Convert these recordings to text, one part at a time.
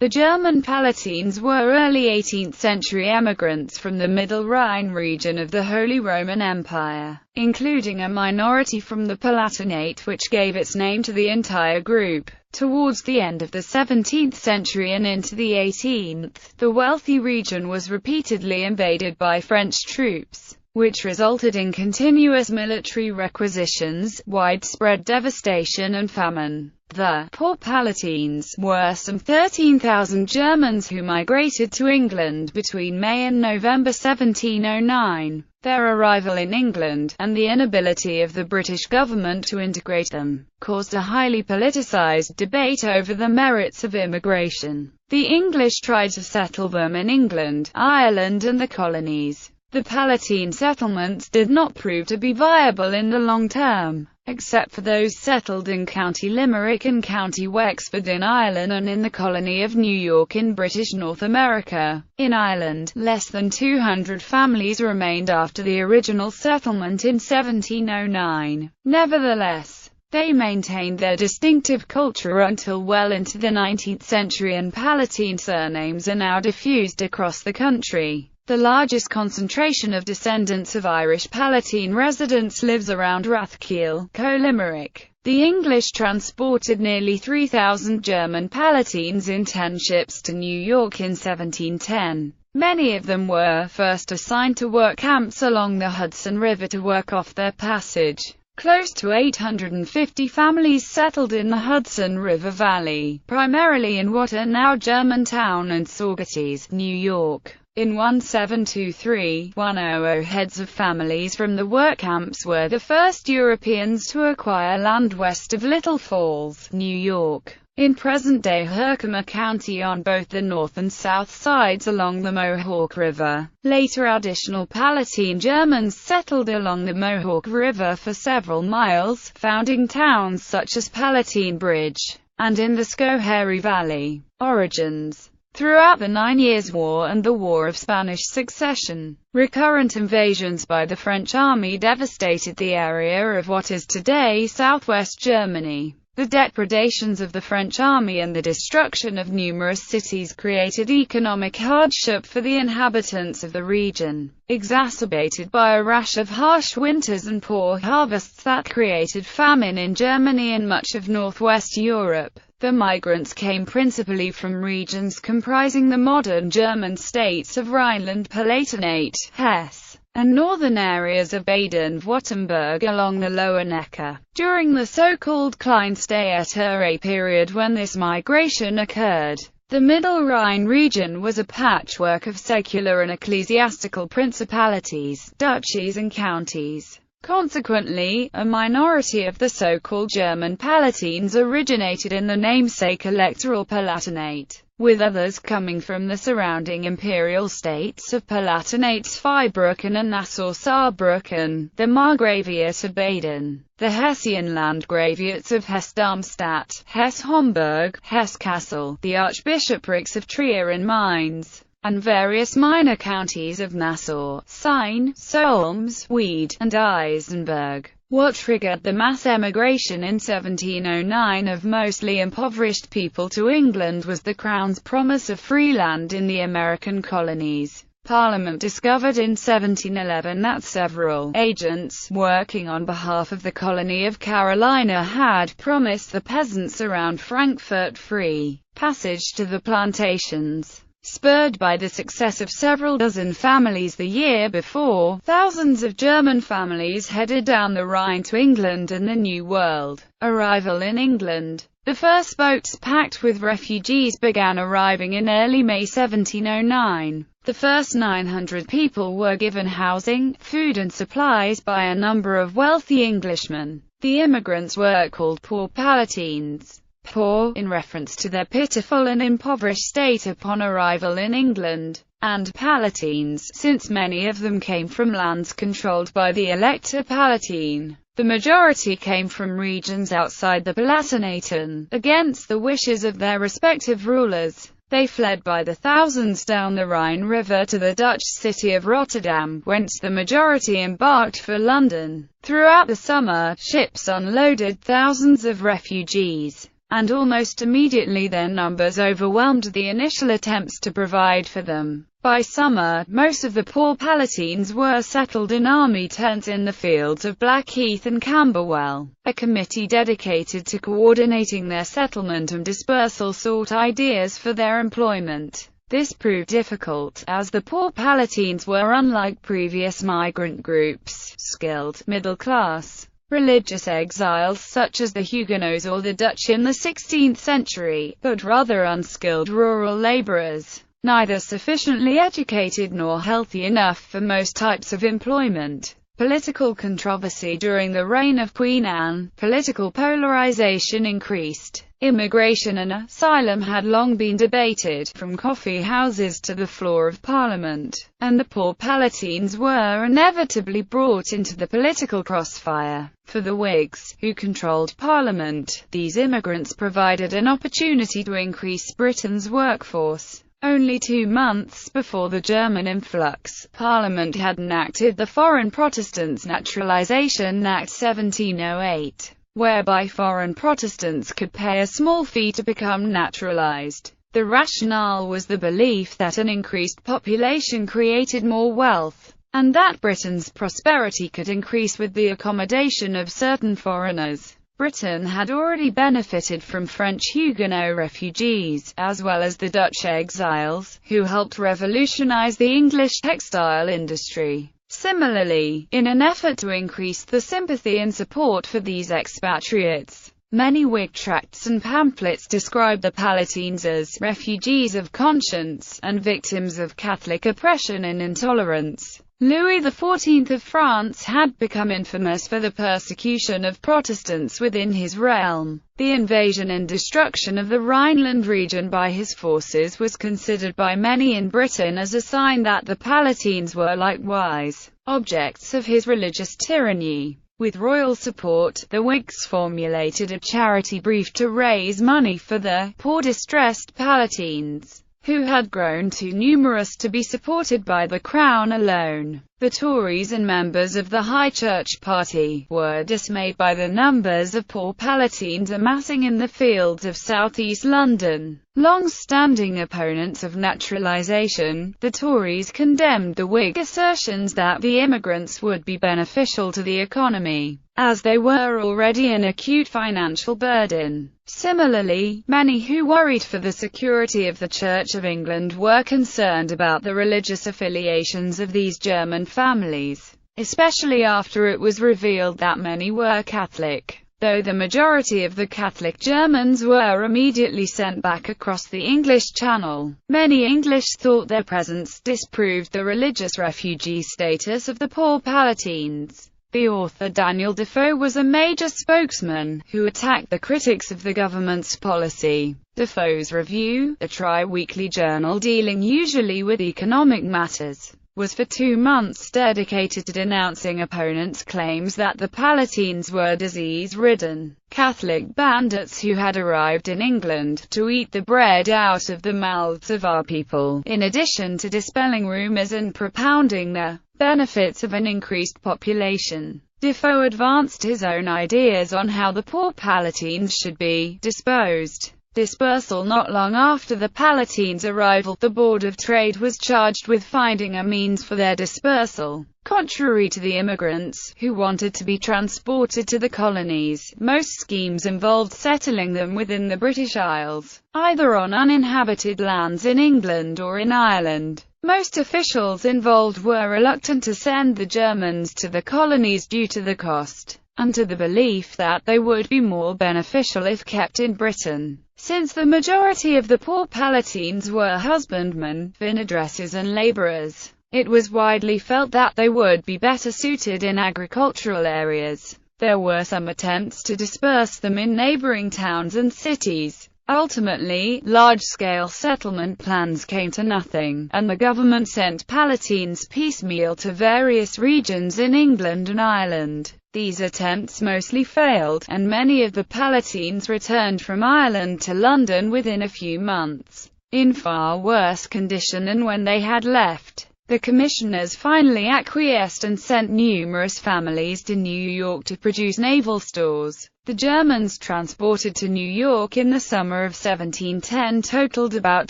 The German Palatines were early 18th century emigrants from the Middle Rhine region of the Holy Roman Empire, including a minority from the Palatinate which gave its name to the entire group. Towards the end of the 17th century and into the 18th, the wealthy region was repeatedly invaded by French troops, which resulted in continuous military requisitions, widespread devastation and famine. The poor Palatines were some 13,000 Germans who migrated to England between May and November 1709. Their arrival in England, and the inability of the British government to integrate them, caused a highly politicized debate over the merits of immigration. The English tried to settle them in England, Ireland and the colonies. The Palatine settlements did not prove to be viable in the long term, except for those settled in County Limerick and County Wexford in Ireland and in the colony of New York in British North America. In Ireland, less than 200 families remained after the original settlement in 1709. Nevertheless, they maintained their distinctive culture until well into the 19th century, and Palatine surnames are now diffused across the country. The largest concentration of descendants of Irish Palatine residents lives around Rathkeil, Limerick. The English transported nearly 3,000 German Palatines in 10 ships to New York in 1710. Many of them were first assigned to work camps along the Hudson River to work off their passage. Close to 850 families settled in the Hudson River Valley, primarily in what are now Germantown and Saugerties, New York. In 1723-100, heads of families from the work camps were the first Europeans to acquire land west of Little Falls, New York, in present-day Herkimer County on both the north and south sides along the Mohawk River. Later additional Palatine Germans settled along the Mohawk River for several miles, founding towns such as Palatine Bridge, and in the Schoharie Valley. Origins. Throughout the 9 Years' War and the War of Spanish Succession, recurrent invasions by the French army devastated the area of what is today southwest Germany. The depredations of the French army and the destruction of numerous cities created economic hardship for the inhabitants of the region, exacerbated by a rash of harsh winters and poor harvests that created famine in Germany and much of northwest Europe. The migrants came principally from regions comprising the modern German states of Rhineland-Palatinate, Hesse, and northern areas of Baden-Württemberg along the lower Neckar. During the so-called Kleinstaaterei period when this migration occurred, the Middle Rhine region was a patchwork of secular and ecclesiastical principalities, duchies and counties. Consequently, a minority of the so-called German Palatines originated in the namesake electoral Palatinate, with others coming from the surrounding imperial states of Palatinate Zweibrücken and Nassau-Saarbrücken, the Margraviate of Baden, the Hessian Landgraviates of Hesse-Darmstadt, Hesse-Homburg, Hesse-Kassel, the archbishoprics of Trier and Mainz, and various minor counties of Nassau, Seine, Solms, Wied, and Eisenberg. What triggered the mass emigration in 1709 of mostly impoverished people to England was the Crown's promise of free land in the American colonies. Parliament discovered in 1711 that several agents, working on behalf of the colony of Carolina, had promised the peasants around Frankfurt free passage to the plantations. Spurred by the success of several dozen families the year before, thousands of German families headed down the Rhine to England and the New World. Arrival in England. The first boats packed with refugees began arriving in early May 1709. The first 900 people were given housing, food and supplies by a number of wealthy Englishmen. The immigrants were called poor Palatines. Poor, in reference to their pitiful and impoverished state upon arrival in England, and Palatines, since many of them came from lands controlled by the Elector Palatine. The majority came from regions outside the Palatinate and, against the wishes of their respective rulers, they fled by the thousands down the Rhine River to the Dutch city of Rotterdam, whence the majority embarked for London. Throughout the summer, ships unloaded thousands of refugees, and almost immediately their numbers overwhelmed the initial attempts to provide for them. By summer, most of the poor Palatines were settled in army tents in the fields of Blackheath and Camberwell. A committee dedicated to coordinating their settlement and dispersal sought ideas for their employment. This proved difficult, as the poor Palatines were, unlike previous migrant groups, skilled, middle-class, religious exiles such as the Huguenots or the Dutch in the 16th century, but rather unskilled rural laborers, neither sufficiently educated nor healthy enough for most types of employment. Political controversy during the reign of Queen Anne, political polarization increased. Immigration and asylum had long been debated, from coffee houses to the floor of Parliament, and the poor Palatines were inevitably brought into the political crossfire. For the Whigs, who controlled Parliament, these immigrants provided an opportunity to increase Britain's workforce. Only 2 months before the German influx, Parliament had enacted the Foreign Protestants Naturalization Act 1708, whereby foreign Protestants could pay a small fee to become naturalized. The rationale was the belief that an increased population created more wealth, and that Britain's prosperity could increase with the accommodation of certain foreigners. Britain had already benefited from French Huguenot refugees, as well as the Dutch exiles, who helped revolutionize the English textile industry. Similarly, in an effort to increase the sympathy and support for these expatriates, many Whig tracts and pamphlets described the Palatines as refugees of conscience and victims of Catholic oppression and intolerance. Louis XIV of France had become infamous for the persecution of Protestants within his realm. The invasion and destruction of the Rhineland region by his forces was considered by many in Britain as a sign that the Palatines were likewise objects of his religious tyranny. With royal support, the Whigs formulated a charity brief to raise money for the poor distressed Palatines, who had grown too numerous to be supported by the Crown alone. The Tories and members of the High Church party were dismayed by the numbers of poor Palatines amassing in the fields of southeast London. Long-standing opponents of naturalization, the Tories condemned the Whig assertions that the immigrants would be beneficial to the economy, as they were already an acute financial burden. Similarly, many who worried for the security of the Church of England were concerned about the religious affiliations of these German families, especially after it was revealed that many were Catholic. Though the majority of the Catholic Germans were immediately sent back across the English Channel, many English thought their presence disproved the religious refugee status of the poor Palatines. The author Daniel Defoe was a major spokesman, who attacked the critics of the government's policy. Defoe's Review, a tri-weekly journal dealing usually with economic matters, was for 2 months dedicated to denouncing opponents' claims that the Palatines were disease-ridden Catholic bandits who had arrived in England to eat the bread out of the mouths of our people, in addition to dispelling rumors and propounding the benefits of an increased population. Defoe advanced his own ideas on how the poor Palatines should be disposed. Dispersal. Not long after the Palatines' arrival, the Board of Trade was charged with finding a means for their dispersal. Contrary to the immigrants, who wanted to be transported to the colonies, most schemes involved settling them within the British Isles, either on uninhabited lands in England or in Ireland. Most officials involved were reluctant to send the Germans to the colonies due to the cost, and to the belief that they would be more beneficial if kept in Britain. Since the majority of the poor Palatines were husbandmen, vinedresses and labourers, it was widely felt that they would be better suited in agricultural areas. There were some attempts to disperse them in neighbouring towns and cities. Ultimately, large-scale settlement plans came to nothing, and the government sent Palatines piecemeal to various regions in England and Ireland. These attempts mostly failed, and many of the Palatines returned from Ireland to London within a few months, in far worse condition than when they had left. The commissioners finally acquiesced and sent numerous families to New York to produce naval stores. The Germans transported to New York in the summer of 1710 totaled about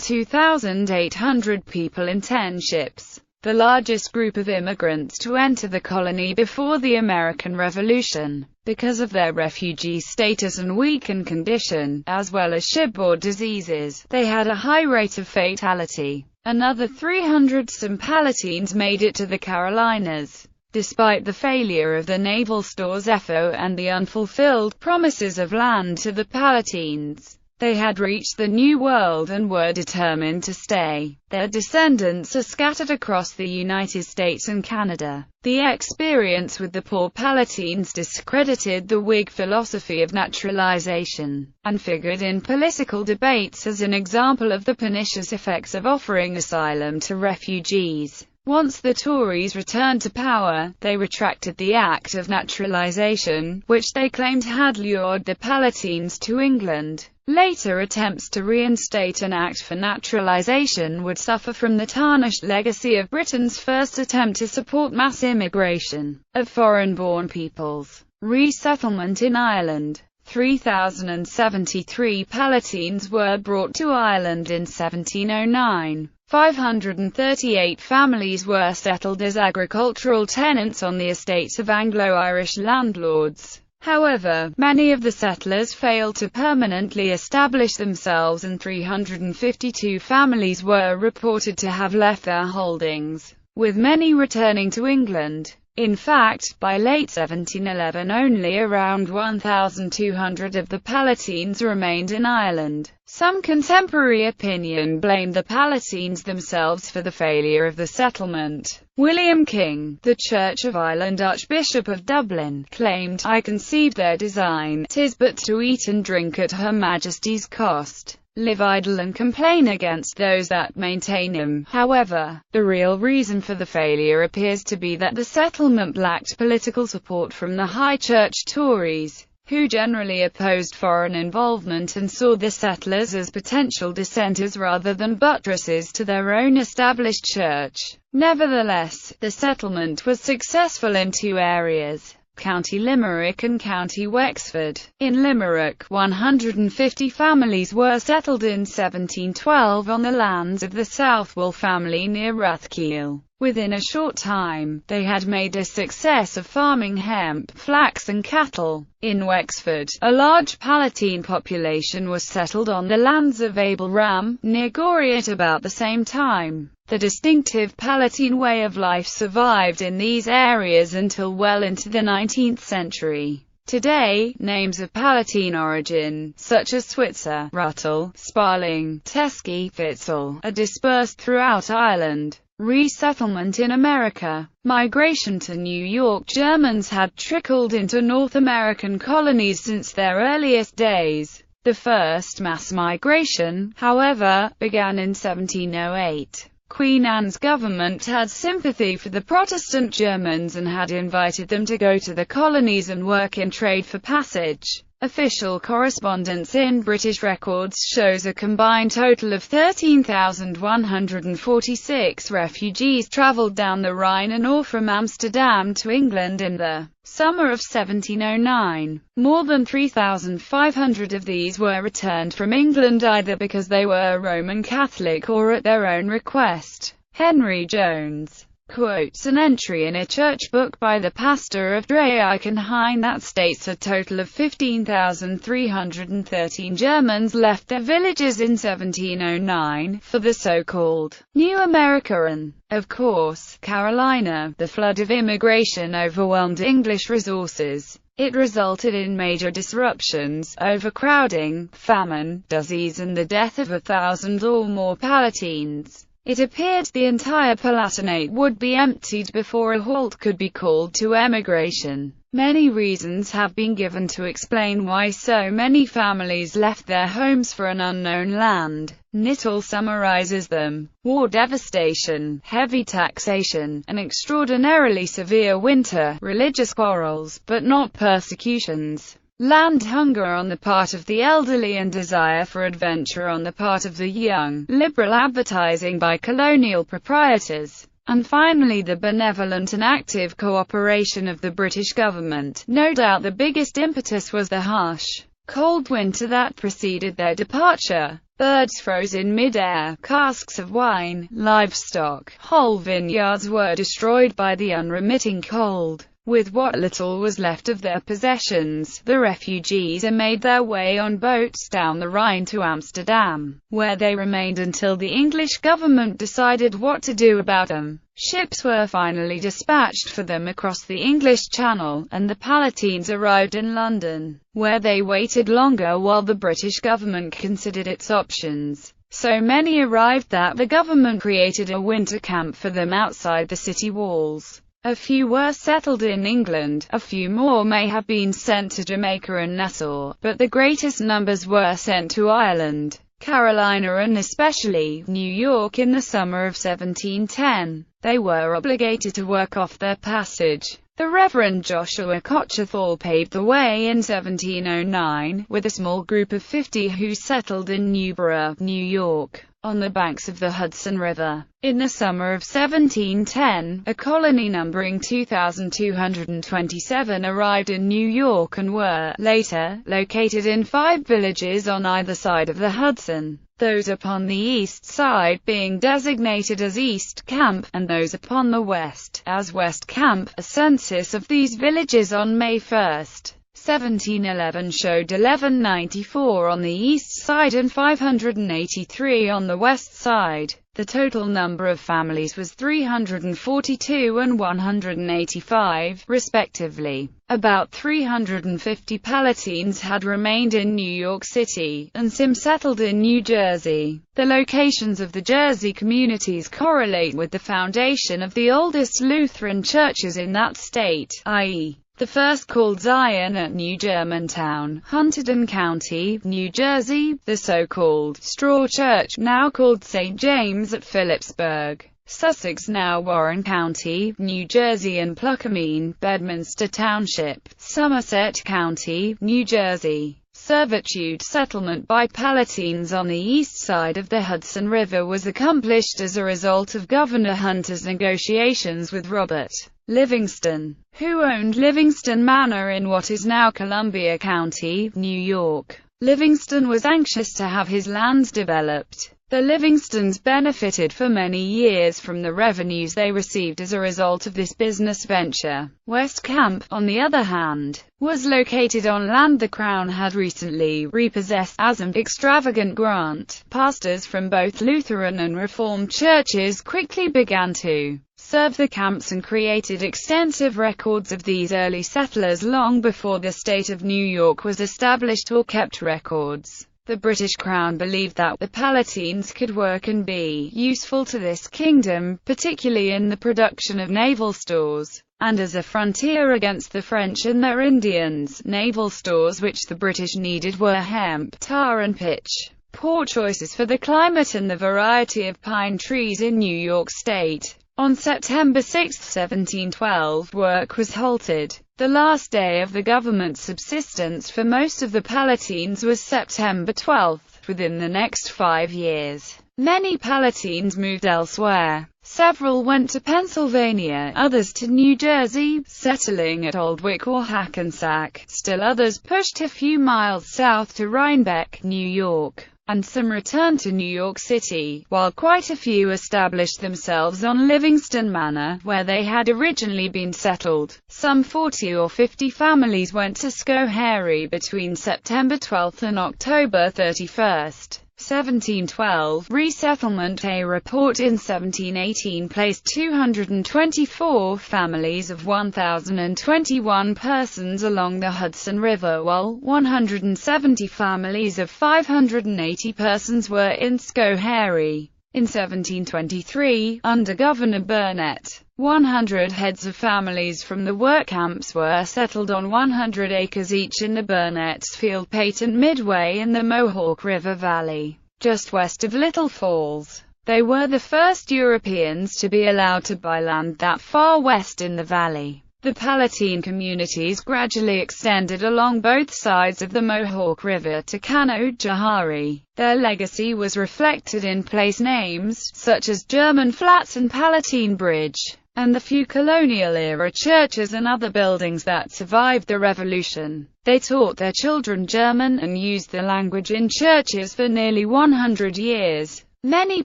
2,800 people in 10 ships, the largest group of immigrants to enter the colony before the American Revolution. Because of their refugee status and weakened condition, as well as shipboard diseases, they had a high rate of fatality. Another 300 some Palatines made it to the Carolinas. Despite the failure of the naval stores effort and the unfulfilled promises of land to the Palatines, they had reached the New World and were determined to stay. Their descendants are scattered across the United States and Canada. The experience with the poor Palatines discredited the Whig philosophy of naturalization, and figured in political debates as an example of the pernicious effects of offering asylum to refugees. Once the Tories returned to power, they retracted the act of naturalization, which they claimed had lured the Palatines to England. Later attempts to reinstate an act for naturalization would suffer from the tarnished legacy of Britain's first attempt to support mass immigration of foreign-born peoples. Resettlement in Ireland. 3,073 Palatines were brought to Ireland in 1709. 538 families were settled as agricultural tenants on the estates of Anglo-Irish landlords. However, many of the settlers failed to permanently establish themselves and 352 families were reported to have left their holdings, with many returning to England. In fact, by late 1711 only around 1,200 of the Palatines remained in Ireland. Some contemporary opinion blamed the Palatines themselves for the failure of the settlement. William King, the Church of Ireland Archbishop of Dublin, claimed, "I conceived their design, 'tis but to eat and drink at Her Majesty's cost, live idle and complain against those that maintain him." However, the real reason for the failure appears to be that the settlement lacked political support from the High Church Tories, who generally opposed foreign involvement and saw the settlers as potential dissenters rather than buttresses to their own established church. Nevertheless, the settlement was successful in two areas: County Limerick and County Wexford. In Limerick, 150 families were settled in 1712 on the lands of the Southwell family near Rathkeil. Within a short time, they had made a success of farming hemp, flax and cattle. In Wexford, a large Palatine population was settled on the lands of Abel Ram, near Gorey at about the same time. The distinctive Palatine way of life survived in these areas until well into the 19th century. Today, names of Palatine origin, such as Switzer, Ruttle, Sparling, Teskey, Fitzel, are dispersed throughout Ireland. Resettlement in America. Migration to New York. Germans had trickled into North American colonies since their earliest days. The first mass migration, however, began in 1708. Queen Anne's government had sympathy for the Protestant Germans and had invited them to go to the colonies and work in trade for passage. Official correspondence in British records shows a combined total of 13,146 refugees travelled down the Rhine or from Amsterdam to England in the summer of 1709. More than 3,500 of these were returned from England either because they were Roman Catholic or at their own request. Henry Jones quotes an entry in a church book by the pastor of Dreieichenhain that states a total of 15,313 Germans left their villages in 1709 for the so-called New America and, of course, Carolina. The flood of immigration overwhelmed English resources. It resulted in major disruptions, overcrowding, famine, disease and the death of 1,000 or more Palatines. It appeared the entire Palatinate would be emptied before a halt could be called to emigration. Many reasons have been given to explain why so many families left their homes for an unknown land. Knittel summarizes them: war, devastation, heavy taxation, an extraordinarily severe winter, religious quarrels, but not persecutions, land hunger on the part of the elderly and desire for adventure on the part of the young, liberal advertising by colonial proprietors. And finally, the benevolent and active cooperation of the British government. No doubt the biggest impetus was the harsh, cold winter that preceded their departure. Birds froze in mid-air, casks of wine, livestock, whole vineyards were destroyed by the unremitting cold. With what little was left of their possessions, the refugees made their way on boats down the Rhine to Amsterdam, where they remained until the English government decided what to do about them. Ships were finally dispatched for them across the English Channel, and the Palatines arrived in London, where they waited longer while the British government considered its options. So many arrived that the government created a winter camp for them outside the city walls. A few were settled in England, a few more may have been sent to Jamaica and Nassau, but the greatest numbers were sent to Ireland, Carolina and especially New York in the summer of 1710. They were obligated to work off their passage. The Reverend Joshua Cockchathall paved the way in 1709, with a small group of 50 who settled in Newborough, New York, on the banks of the Hudson River. In the summer of 1710, a colony numbering 2,227 arrived in New York and were, later, located in 5 villages on either side of the Hudson, those upon the east side being designated as East Camp, and those upon the west, as West Camp. A census of these villages on May 1, 1711 showed 1194 on the east side and 583 on the west side. The total number of families was 342 and 185, respectively. About 350 Palatines had remained in New York City, and some settled in New Jersey. The locations of the Jersey communities correlate with the foundation of the oldest Lutheran churches in that state, i.e., the first called Zion at New Germantown, Hunterdon County, New Jersey, the so-called Straw Church, now called St. James at Phillipsburg, Sussex, now Warren County, New Jersey, and Pluckermean, Bedminster Township, Somerset County, New Jersey. Servitude settlement by Palatines on the east side of the Hudson River was accomplished as a result of Governor Hunter's negotiations with Robert Livingston, who owned Livingston Manor in what is now Columbia County, New York. Livingston was anxious to have his lands developed. The Livingstons benefited for many years from the revenues they received as a result of this business venture. West Camp, on the other hand, was located on land the Crown had recently repossessed as an extravagant grant. Pastors from both Lutheran and Reformed churches quickly began to serve the camps and created extensive records of these early settlers long before the state of New York was established or kept records. The British Crown believed that the Palatines could work and be useful to this kingdom, particularly in the production of naval stores, and as a frontier against the French and their Indians. Naval stores which the British needed were hemp, tar and pitch, poor choices for the climate and the variety of pine trees in New York State. On September 6, 1712, work was halted. The last day of the government's subsistence for most of the Palatines was September 12. Within the next 5 years, many Palatines moved elsewhere. Several went to Pennsylvania, others to New Jersey, settling at Oldwick or Hackensack. Still others pushed a few miles south to Rhinebeck, New York, and some returned to New York City, while quite a few established themselves on Livingston Manor, where they had originally been settled. Some 40 or 50 families went to Schoharie between September 12 and October 31. 1712, resettlement. A report in 1718 placed 224 families of 1,021 persons along the Hudson River, while 170 families of 580 persons were in Schoharie. In 1723, under Governor Burnet, 100 heads of families from the work camps were settled on 100 acres each in the Burnet's Field Patent midway in the Mohawk River Valley, just west of Little Falls. They were the first Europeans to be allowed to buy land that far west in the valley. The Palatine communities gradually extended along both sides of the Mohawk River to Canajoharie. Their legacy was reflected in place names, such as German Flats and Palatine Bridge, and the few colonial-era churches and other buildings that survived the Revolution. They taught their children German and used the language in churches for nearly 100 years. Many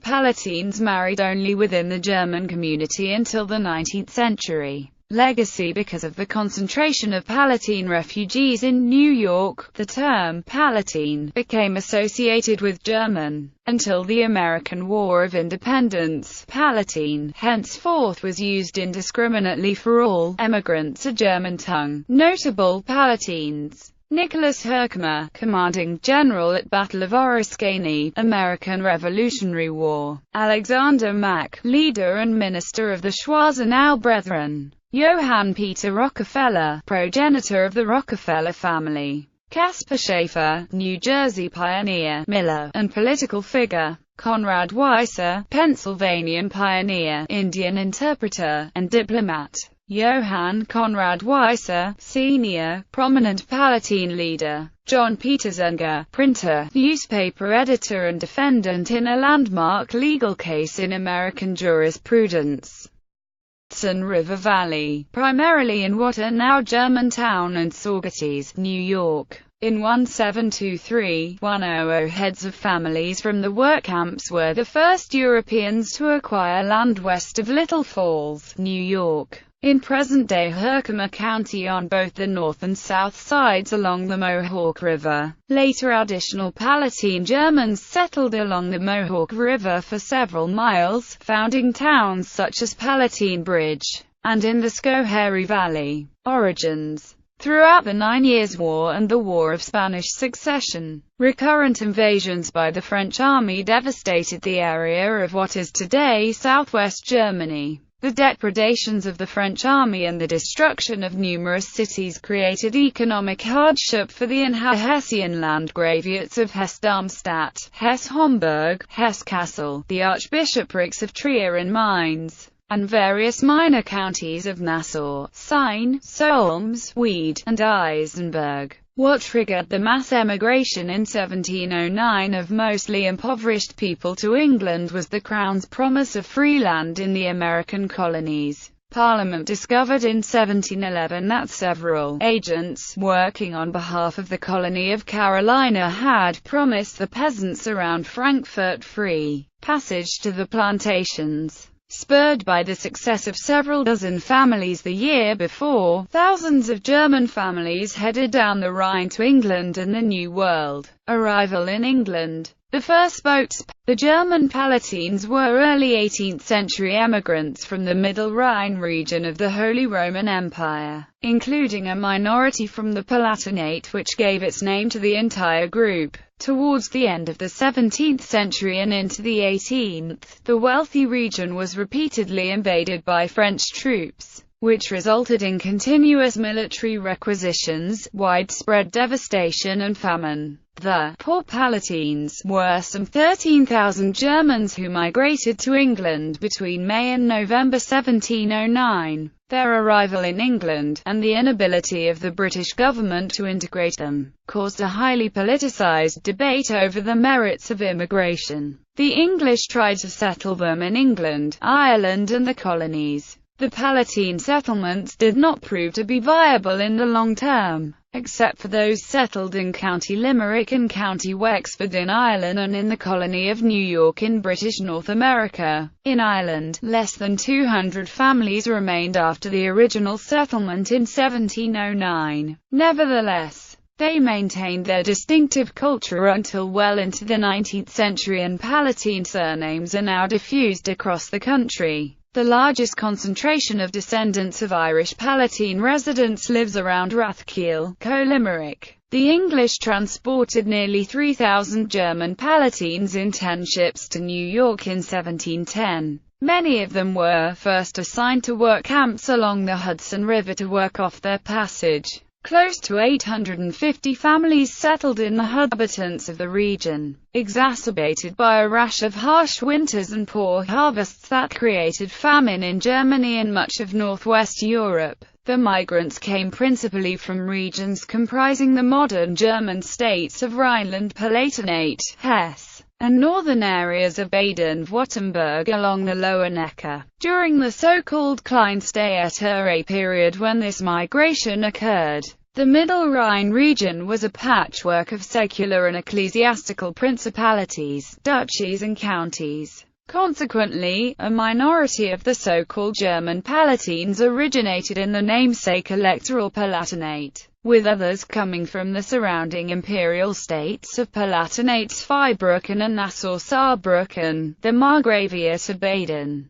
Palatines married only within the German community until the 19th century. Legacy. Because of the concentration of Palatine refugees in New York, the term Palatine became associated with German. Until the American War of Independence, Palatine henceforth was used indiscriminately for all emigrants of German tongue. Notable Palatines: Nicholas Herkimer, commanding general at Battle of Oriskany, American Revolutionary War. Alexander Mack, leader and minister of the Choiseul Brethren. Johann Peter Rockefeller, progenitor of the Rockefeller family. Caspar Schaefer, New Jersey pioneer, miller, and political figure. Conrad Weiser, Pennsylvanian pioneer, Indian interpreter, and diplomat. Johann Conrad Weiser, Sr., prominent Palatine leader. John Peter Zenger, printer, newspaper editor and defendant in a landmark legal case in American jurisprudence. Hudson River Valley, primarily in what are now Germantown and Saugerties, New York. In 1723-100, heads of families from the work camps were the first Europeans to acquire land west of Little Falls, New York, in present-day Herkimer County on both the north and south sides along the Mohawk River. Later additional Palatine Germans settled along the Mohawk River for several miles, founding towns such as Palatine Bridge, and in the Schoharie Valley. Origins: throughout the 9 Years' War and the War of Spanish Succession, recurrent invasions by the French army devastated the area of what is today southwest Germany. The depredations of the French army and the destruction of numerous cities created economic hardship for the Hessian landgraviates of Hesse-Darmstadt, Hesse-Homburg, Hesse-Kassel, the archbishoprics of Trier and Mainz, and various minor counties of Nassau, Seine, Solms, Wied, and Eisenberg. What triggered the mass emigration in 1709 of mostly impoverished people to England was the Crown's promise of free land in the American colonies. Parliament discovered in 1711 that several agents, working on behalf of the colony of Carolina, had promised the peasants around Frankfurt free passage to the plantations. Spurred by the success of several dozen families the year before, thousands of German families headed down the Rhine to England and the New World. Arrival in England. The first boats, the German Palatines, were early 18th century emigrants from the Middle Rhine region of the Holy Roman Empire, including a minority from the Palatinate which gave its name to the entire group. Towards the end of the 17th century and into the 18th, the wealthy region was repeatedly invaded by French troops, which resulted in continuous military requisitions, widespread devastation and famine. The poor Palatines were some 13,000 Germans who migrated to England between May and November 1709. Their arrival in England, and the inability of the British government to integrate them, caused a highly politicized debate over the merits of immigration. The English tried to settle them in England, Ireland and the colonies. The Palatine settlements did not prove to be viable in the long term, except for those settled in County Limerick and County Wexford in Ireland and in the colony of New York in British North America. In Ireland, less than 200 families remained after the original settlement in 1709. Nevertheless, they maintained their distinctive culture until well into the 19th century, and Palatine surnames are now diffused across the country. The largest concentration of descendants of Irish Palatine residents lives around Rathkeil, Co-Limerick. The English transported nearly 3,000 German Palatines in 10 ships to New York in 1710. Many of them were first assigned to work camps along the Hudson River to work off their passage. Close to 850 families settled in the inhabitants of the region, exacerbated by a rash of harsh winters and poor harvests that created famine in Germany and much of northwest Europe. The migrants came principally from regions comprising the modern German states of Rhineland-Palatinate, Hesse, and northern areas of Baden-Württemberg along the Lower Neckar. During the so-called Kleinstaaterei period when this migration occurred, the Middle Rhine region was a patchwork of secular and ecclesiastical principalities, duchies and counties. Consequently, a minority of the so-called German Palatines originated in the namesake electoral Palatinate, with others coming from the surrounding imperial states of Palatinate Zweibrücken and Nassau-Saarbrücken, the Margravia to Baden.